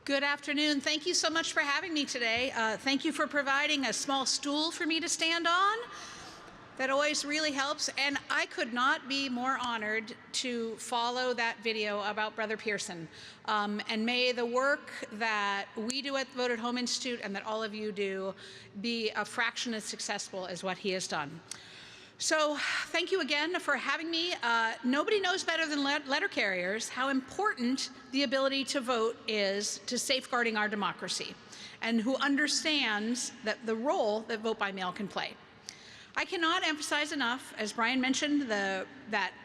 Good afternoon. Thank you so much for having me today. Thank you for providing a small stool for me to stand on. That always really helps, and I could not be more honored to follow that video about Brother Pearson. And may the work that we do at the Vote at Home Institute and that all of you do be a fraction as successful as what he has done. So thank you again for having me. Nobody knows better than letter carriers how important the ability to vote is to safeguarding our democracy, and who understands that the role that vote by mail can play. I cannot emphasize enough, as Brian mentioned, that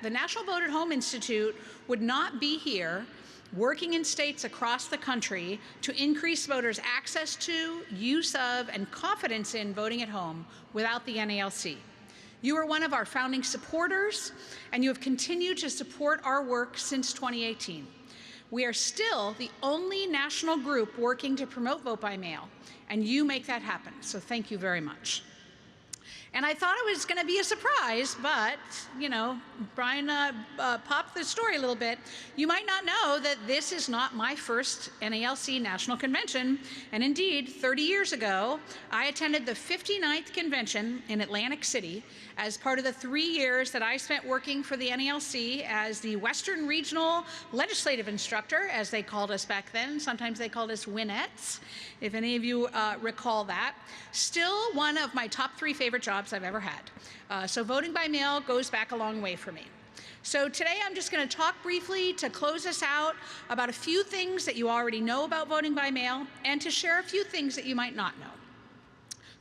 the National Vote at Home Institute would not be here working in states across the country to increase voters' access to, use of, and confidence in voting at home without the NALC. You are one of our founding supporters, and you have continued to support our work since 2018. We are still the only national group working to promote vote by mail, and you make that happen, so thank you very much. And I thought it was going to be a surprise, but, you know, Brian popped the story a little bit. You might not know that this is not my first NALC National Convention. And indeed, 30 years ago, I attended the 59th convention in Atlantic City as part of the 3 years that I spent working for the NALC as the Western Regional Legislative Instructor, as they called us back then. Sometimes they called us Winettes, if any of you recall that. Still one of my top 3 favorite jobs I've ever had. So voting by mail goes back a long way for me. So today I'm just going to talk briefly to close us out about a few things that you already know about voting by mail, and to share a few things that you might not know.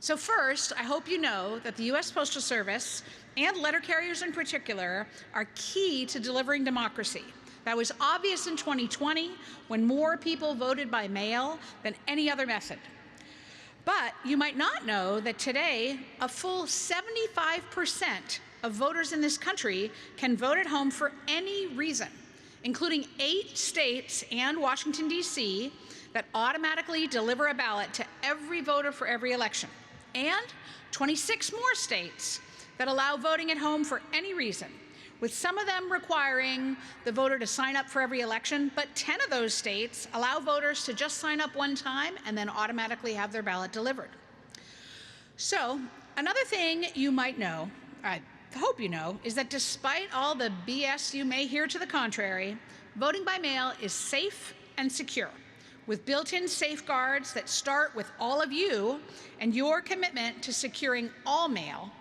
So first, I hope you know that the U.S. Postal Service, and letter carriers in particular, are key to delivering democracy. That was obvious in 2020 when more people voted by mail than any other method. But you might not know that today, a full 75% of voters in this country can vote at home for any reason, including 8 states and Washington, D.C., that automatically deliver a ballot to every voter for every election, and 26 more states that allow voting at home for any reason, with some of them requiring the voter to sign up for every election, but 10 of those states allow voters to just sign up one time and then automatically have their ballot delivered. So another thing you might know, I hope you know, is that despite all the BS you may hear to the contrary, voting by mail is safe and secure, with built-in safeguards that start with all of you and your commitment to securing all mail,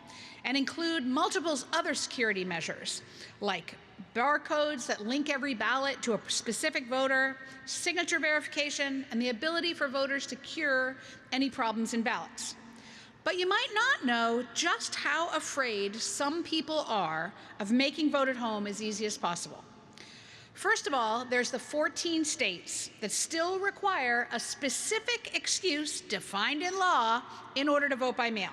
and include multiple other security measures, like barcodes that link every ballot to a specific voter, signature verification, and the ability for voters to cure any problems in ballots. But you might not know just how afraid some people are of making vote at home as easy as possible. First of all, there's the 14 states that still require a specific excuse defined in law in order to vote by mail.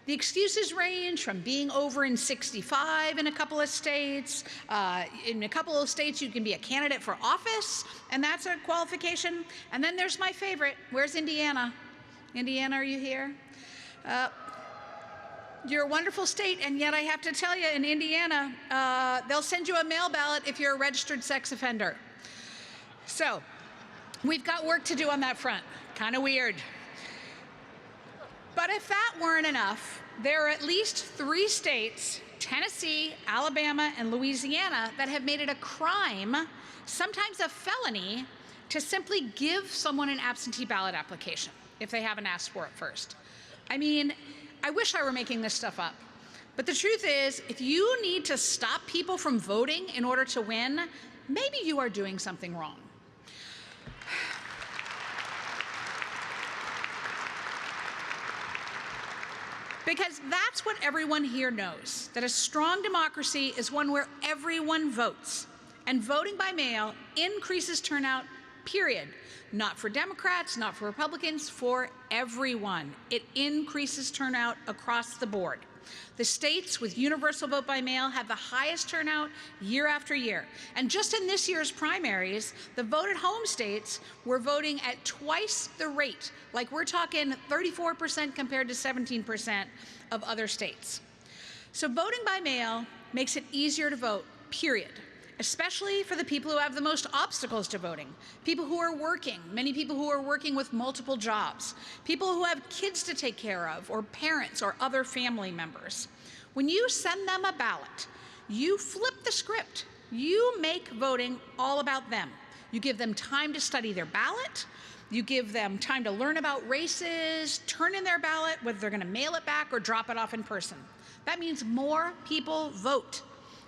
The excuses range from being over in 65 in a couple of states. In a couple of states, you can be a candidate for office, and that's a qualification. And then there's my favorite. Where's Indiana? Indiana, are you here? You're a wonderful state, and yet I have to tell you, in Indiana, they'll send you a mail ballot if you're a registered sex offender. So we've got work to do on that front. Kind of weird. But if that weren't enough, there are at least 3 states, Tennessee, Alabama, and Louisiana, that have made it a crime, sometimes a felony, to simply give someone an absentee ballot application if they haven't asked for it first. I mean, I wish I were making this stuff up. But the truth is, if you need to stop people from voting in order to win, maybe you are doing something wrong. Because that's what everyone here knows, that a strong democracy is one where everyone votes. And voting by mail increases turnout, period. Not for Democrats, not for Republicans, for everyone. It increases turnout across the board. The states with universal vote by mail have the highest turnout year after year. And just in this year's primaries, the vote at home states were voting at twice the rate. Like, we're talking 34% compared to 17% of other states. So voting by mail makes it easier to vote, period. especially for the people who have the most obstacles to voting, people who are working, many people who are working with multiple jobs, people who have kids to take care of, or parents or other family members. When you send them a ballot, you flip the script. You make voting all about them. You give them time to study their ballot. You give them time to learn about races, turn in their ballot, whether they're going to mail it back or drop it off in person. That means more people vote.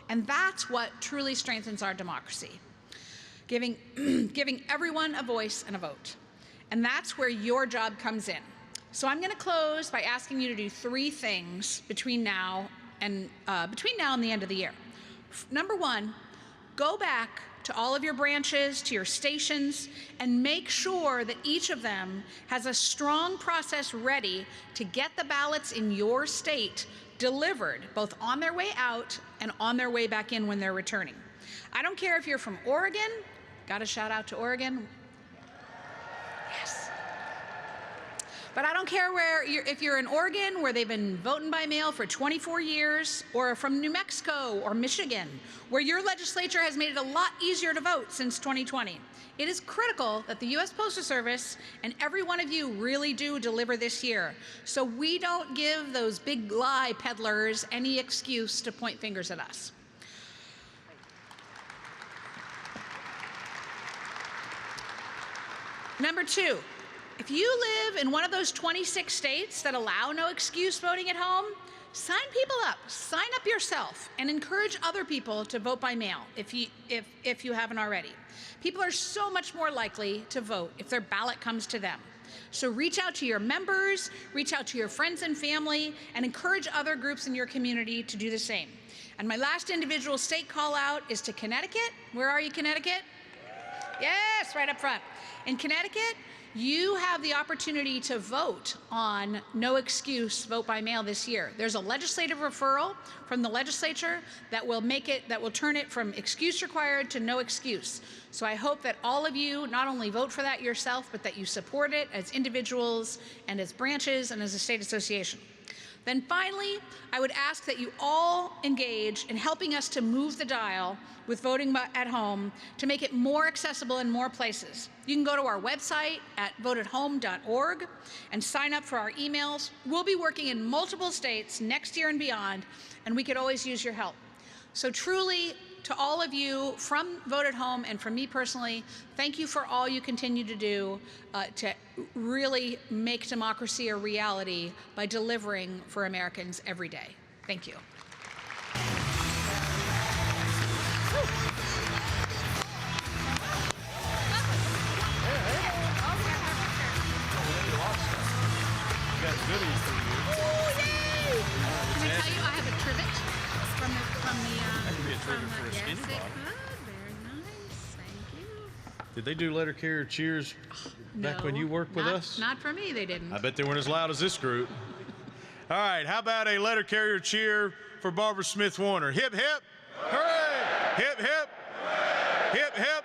And that's what truly strengthens our democracy, giving everyone a voice and a vote. And that's where your job comes in. So I'm going to close by asking you to do 3 things between now and the end of the year. Number 1, go back to all of your branches, to your stations, and make sure that each of them has a strong process ready to get the ballots in your state delivered, both on their way out and on their way back in when they're returning. I don't care if you're from Oregon, got a shout out to Oregon. Yes. But I don't care if you're in Oregon, where they've been voting by mail for 24 years, or from New Mexico or Michigan, where your legislature has made it a lot easier to vote since 2020. It is critical that the U.S. Postal Service and every one of you really do deliver this year, so we don't give those big lie peddlers any excuse to point fingers at us. Number 2, if you live in one of those 26 states that allow no excuse voting at home, sign people up, sign up yourself, and encourage other people to vote by mail if you haven't already. People are so much more likely to vote if their ballot comes to them. So reach out to your members, reach out to your friends and family, and encourage other groups in your community to do the same. And my last individual state call out is to Connecticut. Where are you, Connecticut? Yes, right up front. In Connecticut, you have the opportunity to vote on no excuse vote by mail this year. There's a legislative referral from the legislature that will turn it from excuse required to no excuse. So I hope that all of you not only vote for that yourself, but that you support it as individuals and as branches and as a state association. Then finally, I would ask that you all engage in helping us to move the dial with voting at home to make it more accessible in more places. You can go to our website at voteathome.org and sign up for our emails. We'll be working in multiple states next year and beyond, and we could always use your help. So truly, to all of you from Vote at Home and from me personally, thank you for all you continue to do to really make democracy a reality by delivering for Americans every day. Thank you. Can I tell you, I have a trivet from the yes, it could. Very nice. Thank you. Did they do letter carrier cheers back when you worked with us? Not for me, they didn't. I bet they weren't as loud as this group. All right, how about a letter carrier cheer for Barbara Smith Warner? Hip, hip. Hooray! Hip, hip. Hooray! Hip, hip.